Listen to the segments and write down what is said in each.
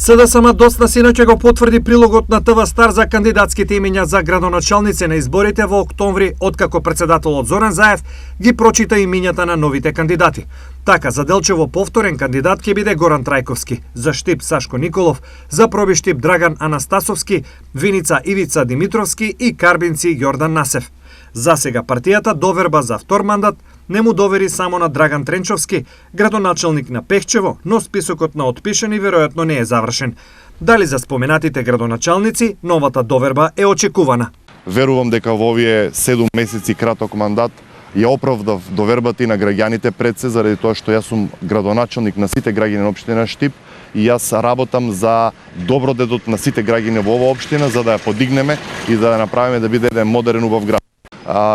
СДСМ доцна синоќа го потврди прилогот на ТВ Стар за кандидатските имиња за градоначалници на изборите во октомври, откако председателот Зоран Заев ги прочита имињата на новите кандидати. Така, за Делчево повторен кандидат ќе биде Горан Трајковски, за Штип Сашко Николов, за Пробиштип Драган Анастасовски, Виница Ивица Димитровски и Карбинци Јордан Насев. За сега партијата доверба за втор мандат не му довери само на Драган Тренчовски, градоначалник на Пехчево, но списокот на отпишани веројатно не е завршен. Дали за споменатите градоначалници новата доверба е очекувана? Верувам дека во овие 7 месеци краток мандат ја оправдав довербата и на граѓаните пред се, заради тоа што јас сум градоначалник на сите граѓани на општина Штип и јас работам за добродетот на сите граѓани во оваа општина, за да ја подигнеме и да ја направиме да биде еден модерен убав град.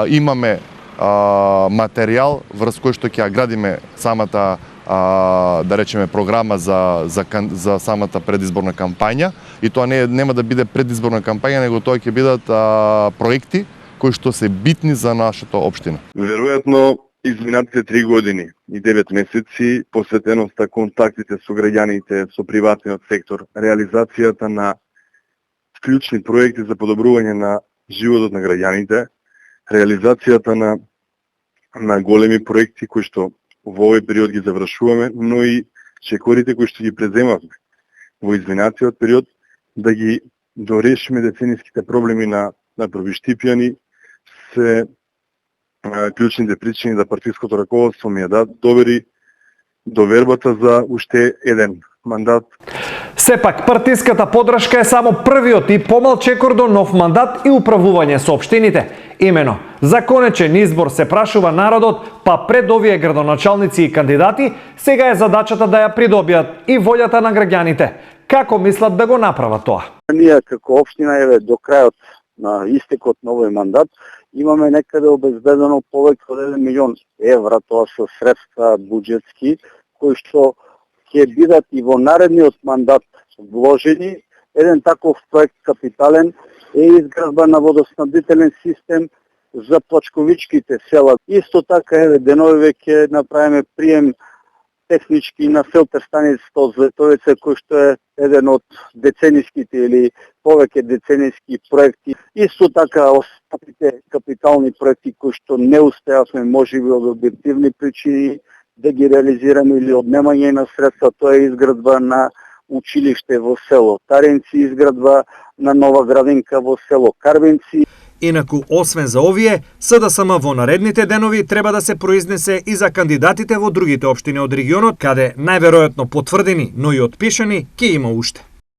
Имаме материјал врз кој што ќе ја градиме самата да речеме програма за самата предизборна кампања, и тоа нема да биде предизборна кампања, него тоа ќе бидат проекти кои што се битни за нашата општина. Веројатно изминатите 3 години и 9 месеци посветеноста контактите со граѓаните, со приватниот сектор, реализацијата на клучни проекти за подобрување на животот на граѓаните, реализацијата на големи проекти кои што во овој период ги завршуваме, но и чекорите кои што ги преземавме во изминатиот период, да ги дорешиме децениските проблеми на пробиштипјани, се клучните причини да партиското раководство ми ја довери довербата за уште еден мандат. Сепак, партиската подршка е само првиот и помал чекор до нов мандат и управување со општините. Имено, за конечен избор се прашува народот, па пред овие градоначалници и кандидати, сега е задачата да ја придобијат и волјата на граѓаните. Како мислат да го направат тоа? Ние како општина до крајот на истекот на овој мандат имаме некаде обезбедено повеќе од 1 милион евра, тоа се средства буџетски, кои што ќе бидат и во наредниот мандат вложени. Еден таков проект капитален е изградба на водоснабдителен систем за Плачковичките села. Исто така деновиве ќе направиме прием технички на филтер станицата од Зветовица, кој што е еден од децениските или повеќе децениски проекти. Исто така остатите капитални проекти кои што не успеавме можеби од објективни причини да ги реализираме или однемање на средства, тоа е изградба на училиште во село Таринци, изградба на нова градинка во село Карбинци. Инаку, освен за овие, СДСМ во наредните денови треба да се произнесе и за кандидатите во другите општини од регионот, каде најверојатно потврдени, но и отпишани, ќе има уште.